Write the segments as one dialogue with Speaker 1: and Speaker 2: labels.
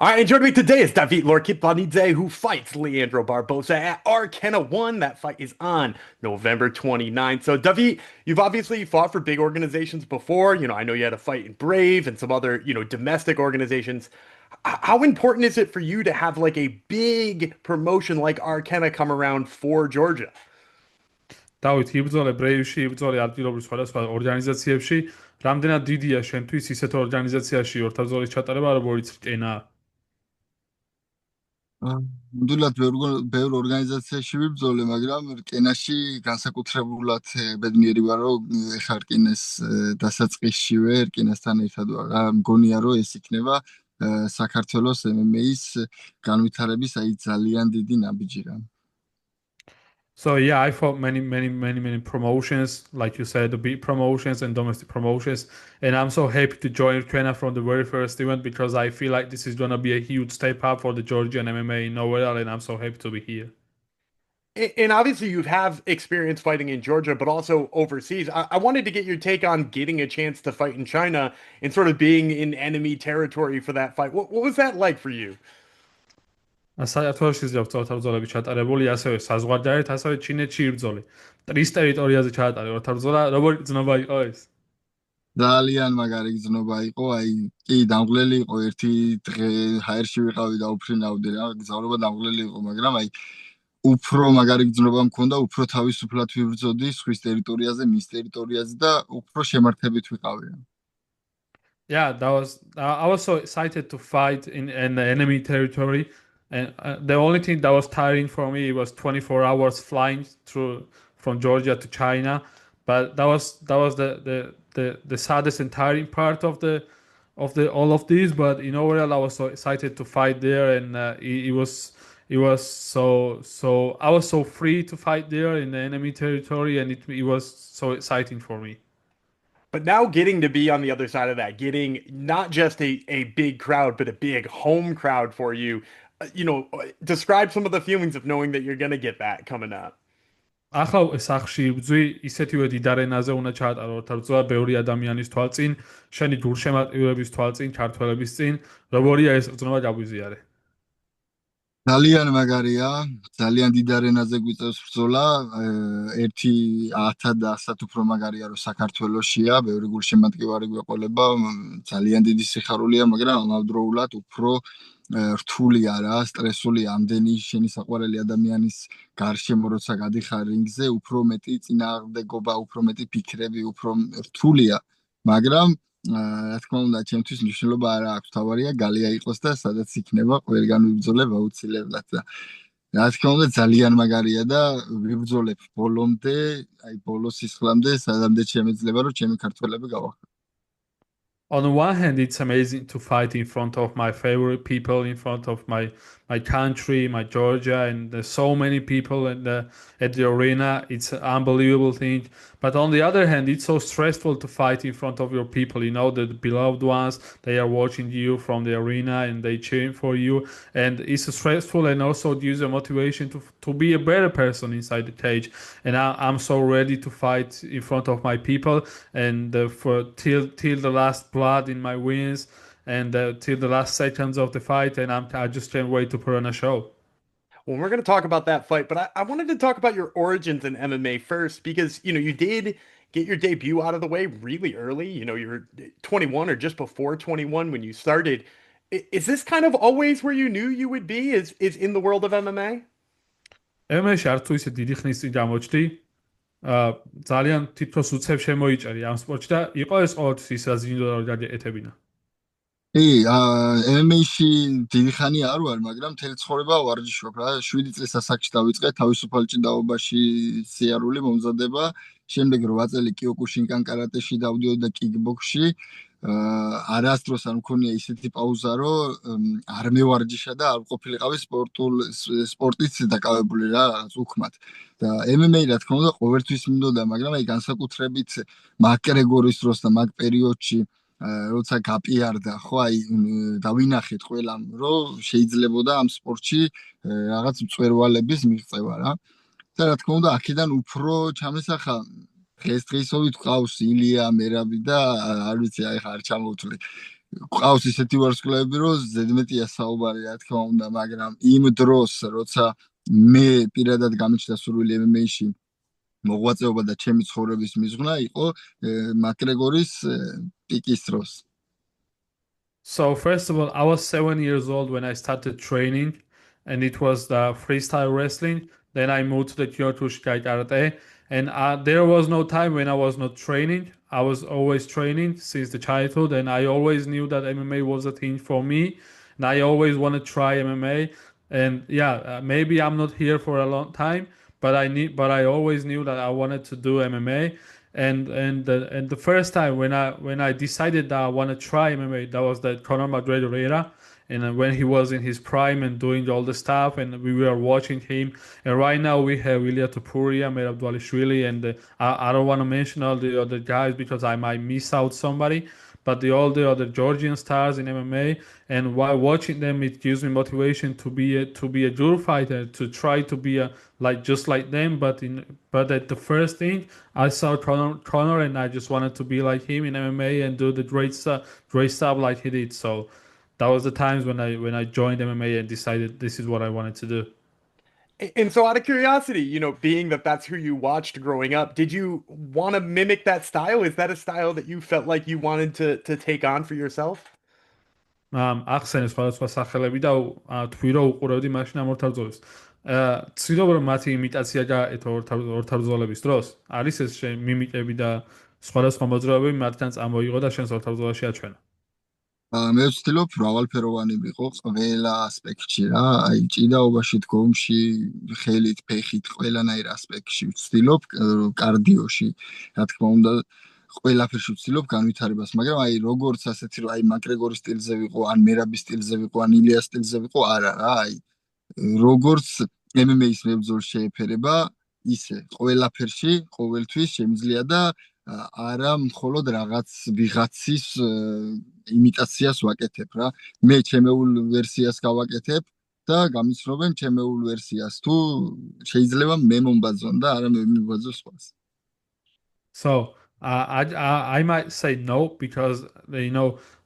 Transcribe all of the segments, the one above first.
Speaker 1: All right, and joining me today is David Lorkitbanidze, who fights Leandro Barbosa at Arcana 1. That fight is on November 29th. So, David, you've obviously fought for big organizations before. I know you had a fight in Brave and some other, domestic organizations. How important is it for you to have like a big promotion like Arcana come around for Georgia?
Speaker 2: დავით იბრძოლე ბრეივში, იბრძოლე ადგილობრივ სხვადასხვა ორგანიზაციებში. რამდენად დიდია შენთვის ისეთ ორგანიზაციაში ორთაბრძოლის ჩატარება, როგორც რკენა?
Speaker 3: ნამდვილად ბევრ ორგანიზაციაში ვიბრძოლე, მაგრამ რკენაში განსაკუთრებულად ბედნიერი ვარ, რომ ეხლა რკინას დასაწყისშივე რკინასთან ერთად ვარ. მგონია, რომ ეს იქნება საქართველოს MMA-ის განვითარების ძალიან დიდი ნაბიჯი რა.
Speaker 2: So yeah, I fought many promotions, like you said, the big promotions and domestic promotions, and I'm so happy to join Arcana from the very first event because I feel like this is gonna be a huge step up for the Georgian MMA in overall, and I'm so happy to be here.
Speaker 1: And obviously, you have experience fighting in Georgia, but also overseas. I wanted to get your take on getting a chance to fight in China and sort of being in enemy territory for that fight. What was that like for you?
Speaker 2: საერთოდ შეიძლება ორთაბრძოლები ჩატარებული, ასევე საზღვარგარეთ, ასევე ჩინეთში იბრძოლე. ტრის ტერიტორიაზე ჩაატარე ორთაბრძოლა, როგორი გზნობა იყო ეს?
Speaker 3: ძალიან მაგარი გზნობა იყო, კი დამღლელი იყო, ერთი დღე ჰაერში ვიყავი და უფრინავდი რა, გზავრობა დამღლელი იყო, მაგრამ უფრო მაგარი გზნობა მქონდა, უფრო თავისუფლად ვიბრძოდი სხვის ტერიტორიაზე, მის ტერიტორიაზე და უფრო შემართებით ვიყავი რა.
Speaker 2: Yeah, I was so excited to fight in the enemy territory. And the only thing that was tiring for me was 24 hours flying through from Georgia to China, but that was the saddest and tiring part of the all of this. But in overall, I was so excited to fight there, and it was so I was so free to fight there in the enemy territory, and it was so exciting for me.
Speaker 1: But now getting to be on the other side of that, getting not just a big crowd, but a big home crowd for you. Describe some of the feelings of knowing that you're going to get that coming up.
Speaker 2: ახლა სახში ვძვი ისეთივე დიდ არენაზე უნდა ჩაატარო ორთაბრძოლა ბევრი ადამიანის თვალწინ, შენი გულშემატკივრების თვალწინ, ქართველების წინ, როგორია ეს ბრძოლა გაგვიზიარე?
Speaker 3: ძალიან მაგარია, ძალიან დიდ არენაზე გვიწევს ბრძოლა, ერთი 1000-ად უფრო მაგარია, რომ საქართველოშია, ბევრი გულშემატკივარი გვეყოლება, ძალიან დიდი სიხარულია, მაგრამ ამავდროულად უფრო რთულია რა, სტრესული ამდენი შენი საყვარელი ადამიანის გარშემო როცა გადიხარ რინგზე, უფრო მეტი წინააღმდეგობა, უფრო მეტი ფიქრები, უფრო რთულია, მაგრამ რა თქმა უნდა, ჩემთვის მნიშვნელობა არ აქვს, თავარია გალია იყოს და სადაც იქნება, ყველგან ვიბრძოლებ აუცილებლად და რა თქმა უნდა, ძალიან მაგარია და ვიბრძოლებ ბოლომდე, ბოლოს სისხლამდე, სადამდე შემეძლება, რომ ჩემი ქართველები გავახმო.
Speaker 2: On the one hand, it's amazing to fight in front of my favorite people, in front of my country, my Georgia, and there's so many people at the arena. It's an unbelievable thing. But on the other hand, it's so stressful to fight in front of your people. The beloved ones, they are watching you from the arena and they cheering for you. And it's stressful and also gives a motivation to be a better person inside the cage. And I'm so ready to fight in front of my people and till the last blood in my veins and till the last seconds of the fight. And I just can't wait to put on a show.
Speaker 1: Well, we're going to talk about that fight, but I wanted to talk about your origins in MMA first because, you did get your debut out of the way really early. You were 21 or just before 21 when you started. Is this kind of always where you knew you would be is in the world of MMA?
Speaker 2: MMA-ში არც თუ ისე დიდი ხნის წინ გამოჩდი. ძალიან თითქოს უცებ შემოიჭერი ამ სპორტში და იყო ეს ყოველთვის ის რაც გინდოდა რომ გადაეტებინა.
Speaker 3: MMA-ში დიდი ხანი არ ვარ, მაგრამ მთელი ცხოვრება ვარჯიშობ რა. 7 წლის ასაკში დავიწყე, თავისუფალ ჭიდაობაში სიარული მომზადება, შემდეგ 8 წელი კიოკუშინკან კარატეში დავდიოდი და კიკბოქსში. არასდროს არ მქონია ისეთი პაუზა, რომ არ მევარჯიშა და არ ყოფილიყავი სპორტით დაკავებული რა, უხმად. და MMA რა თქმა უნდა ყოველთვის მინდოდა, მაგრამ განსაკუთრებით მაკგრეგორის დროს და მაგ პერიოდში როცა გაპიარდა, ხო, დავინახეთ ყველამ, რომ შეიძლებოდა ამ სპორტში რაღაც მწვერვალების მიღწევა რა. და რა თქმა უნდა, აქედან უფრო ჩამესახა დღესდღეობით ყავს ილია, მერაბი და არ ვიცი, ხა არ ჩამოვთვლი. ყავს ისეთი ვარსკვლავები, რომ ზედმეტია საუბარი, რა თქმა უნდა, მაგრამ იმ დროს, როცა მე პირადად გამიჩნდა სურვილი MMA-ში მოღვაწეობა და ჩემი ცხოვრების მიზღნა იყო მაკგრეგორის პიკის დროს.
Speaker 2: So first of all, I was 7 years old when I started training, and it was the freestyle wrestling. Then I moved to the Kyokushinkai Karate, and there was no time when I was not training. I was always training since the childhood, and I always knew that MMA was a thing for me, and I always want to try MMA. And yeah, maybe I'm not here for a long time, but I always knew that I wanted to do MMA. And the first time when I decided that I want to try MMA, that was the Conor McGregor era, and when he was in his prime and doing all the stuff, and we were watching him. And right now we have Ilya Topuria, Merab Dvalishvili, and I don't want to mention all the other guys because I might miss out somebody. But all the other Georgian stars in MMA, and while watching them, it gives me motivation to be a good fighter, to try to be a like just like them. But at the first thing, I saw Conor, and I just wanted to be like him in MMA and do the great stuff like he did. So that was the times when I joined MMA and decided this is what I wanted to do.
Speaker 1: And so, out of curiosity, being that that's who you watched growing up, did you want to mimic that style? Is that a style that you felt like you wanted to take on for yourself?
Speaker 2: ახსენე სხვადასხვა სახელები და თქვი რომ უყურავდი მაშინ ამ ორთაბრძოლებს. ცდილობ რომ მათი იმიტაცია გააკეთო ორთაბრძოლების დროს. არის ეს მიმიტები და სხვადასხვა მოძრაობები მათთან წამოიღო და შენს ორთაბრძოლაში აჩვენა.
Speaker 3: მე ვცდილობ მრავალფეროვანი ვიყო ყველა ასპექტში რა, აი ჭიდაობაში, დგომში, ხელით, ფეხით, ყველანაირ ასპექტში ვცდილობ, კარდიოში, რა თქმა უნდა, ყველაფერში ვცდილობ განვითარებას, მაგრამ აი როგორც ასეთი რომ აი მაკგრეგორის სტილზე ვიყო, ან მერაბის სტილზე ვიყო, ან ილიას სტილზე ვიყო, არა რა, აი როგორც MMA-ის მებრძოლს შეეფერება, ისე ყველაფერში ყოველთვის შემიძლია და არა მხოლოდ რაღაც ვიღაცის იმიტაციას ვაკეთებ რა. მე ჩემეულ ვერსიას გავაკეთებ და გამიცნობენ ჩემეულ ვერსიას. თუ შეიძლება მე მომბაძონ და არა მე მიბაძო სხვას.
Speaker 2: So I might say no because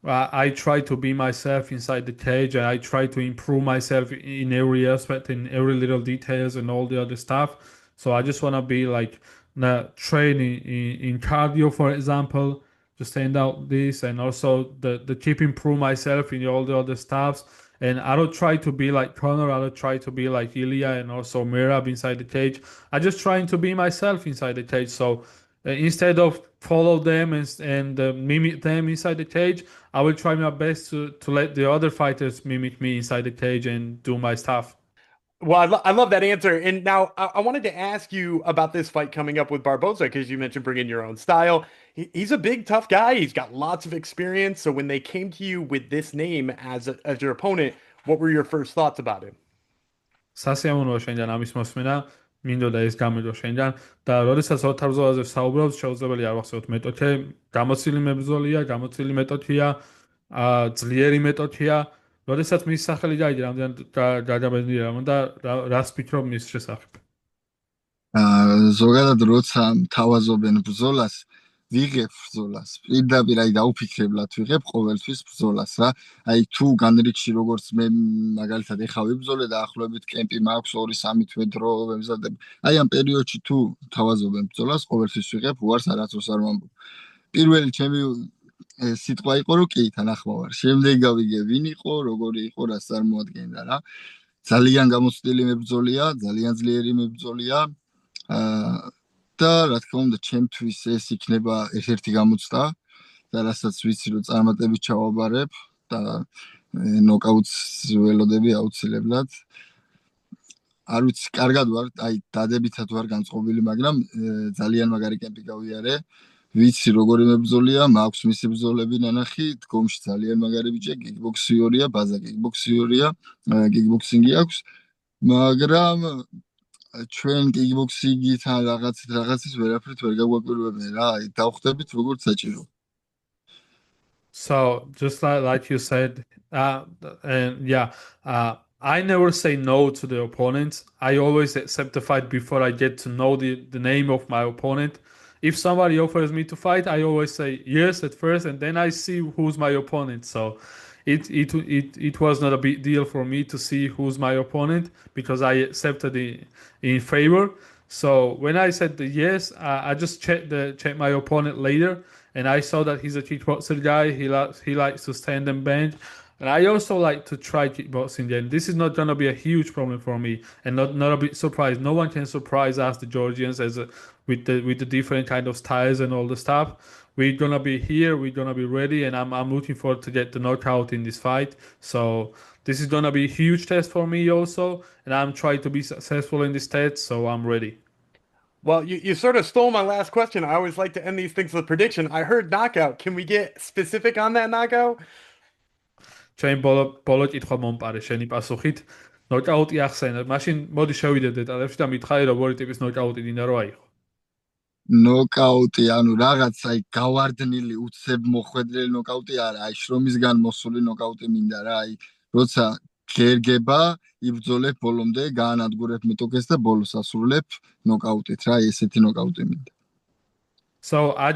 Speaker 2: I try to be myself inside the cage, and I try to improve myself in every aspect, in every little details and all the other stuff. So I just want to be like training in cardio, for example, to stand out this, and also the keep improve myself in all the other stuffs. And I don't try to be like Conor. I don't try to be like Ilya and also Merab inside the cage. I just trying to be myself inside the cage. So instead of follow them and mimic them inside the cage, I will try my best to let the other fighters mimic me inside the cage and do my stuff.
Speaker 1: Well, I love that answer. And now I wanted to ask you about this fight coming up with Barboza because you mentioned bringing your own style. He's a big, tough guy. He's got lots of experience. So when they came to you with this name as your opponent, what were your first thoughts about him?
Speaker 2: სასიამოვნოა შენთან ამის მოსმენა, მინდოდა ეს გამედო შენთან და როდესაც ოთარბრძოლაზე ვსაუბრობ, შეუძლებელი არ ვახსოვოთ მეტოქე, გამოცილი მებრძოლია, გამოცილი მეტოქია, ძლიერი მეტოქია. როდესაც მის სახელი გაიგე, რამდენ გადაბედნიერა და რას ფიქრობ მის შესახებ?
Speaker 3: ზოგადად როცა თავაზობენ ბრძოლას, ვიღებ ბრძოლას. პირდაპირ აი დაუფიქრებლად ვიღებ ყოველთვის ბრძოლას რა. აი თუ განრიგში როგორც მე მაგალითად ეხა ვიბრძოლე და ახლობით კემპი მაქვს 2-3 თვე დრო ვემზადებ. აი ამ პერიოდში თუ თავაზობენ ბრძოლას, ყოველთვის ვიღებ, უარს არასდროს არ ვამბობ. პირველი ჩემი სიტყვა იყო რომ კი თანახმოვარ. შემდეგ გავიგე ვინ იყო, როგორი იყო, რას წარმოადგენდა რა. ძალიან გამოცდილი მებრძოლია, ძალიან ძლიერი მებრძოლია. და რა თქმა უნდა ჩემთვის ეს იქნება ერთ-ერთი გამოცდა და რასაც ვიცი რომ წარმატებით ჩავაბარებ და ნოკაუტს ველოდები აუცილებლად. არ ვიცი, კარგად ვარ, აი დადებითად ვარ განწყობილი, მაგრამ ძალიან მაგარი კემპი გავიარე. ვიცი როგორი მებრძოლია, მაქვს მისი ბრძოლები ნანახი, დგომში ძალიან მაგარი ბიჭია, კიკბოქსიორია, ბაზა კიკბოქსიორია, კიკბოქსინგი აქვს, მაგრამ ჩვენ კიკბოქსინგთან რაღაცის ვერაფრით ვერ გაგვაკვირვებენ რა, აი დავხვდებით როგორც საჭირო.
Speaker 2: So just like you said, and yeah, I never say no to the opponent. I always accept the fight before I get to know the name of my opponent. if somebody offers me to fight, I always say yes at first, and then I see who's my opponent. So it was not a big deal for me to see who's my opponent because I accepted it in favor. So when I said the yes, I just checked my opponent later, and I saw that he's a kickboxer guy. He likes to stand and bench. And I also like to try kickboxing. And this is not gonna be a huge problem for me, and not a big surprise. No one can surprise us, the Georgians, with the different kind of styles and all the stuff. We're gonna be here. We're gonna be ready, and I'm looking forward to get the knockout in this fight. So this is gonna be a huge test for me also, and I'm trying to be successful in this test. So I'm ready.
Speaker 1: Well, you sort of stole my last question. I always like to end these things with prediction. I heard knockout. Can we get specific on that knockout?
Speaker 2: ჩემი ბოლო კითხვა მომპარე შენი პასუხით. ნოკაუტი ახსენე. მაშინ მოდი შევიდეთ დეტალებში და მითხარი როგორი ტიპის ნოკაუტი დინდა რო აიღო.
Speaker 3: ნოკაუტი, ანუ რაღაც აი გავარდნილი უცებ მოხვედრილი ნოკაუტი არა, აი შრომისგან მოსული ნოკაუტი მინდა რა, აი როცა გერგება, იბრძოლებ ბოლომდე, გაანადგურებ მეტოქეს და ბოლოს ასრულებ ნოკაუტით რა, ესეთი ნოკაუტი მინდა.
Speaker 2: So I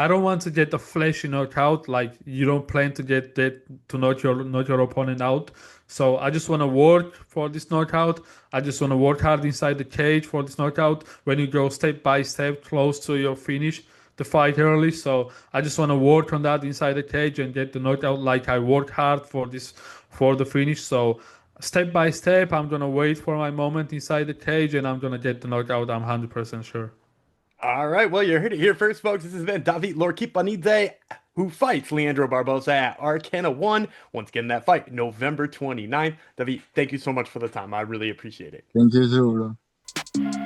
Speaker 2: don't want to get the flashy knockout, like you don't plan to get that to knock your opponent out. So I just want to work for this knockout. I just want to work hard inside the cage for this knockout. When you go step by step close to your finish, the fight early. So I just want to work on that inside the cage and get the knockout. Like I worked hard for the finish. So step by step, I'm gonna wait for my moment inside the cage, and I'm gonna get the knockout. I'm 100% sure.
Speaker 1: All right, well, you heard it here first, folks. This has been David Lorkipanidze, who fights Leandro Barbosa at Arcana 1. Once again, that fight, November 29th. David, thank you so much for the time. I really appreciate it.
Speaker 3: Thank you too, bro.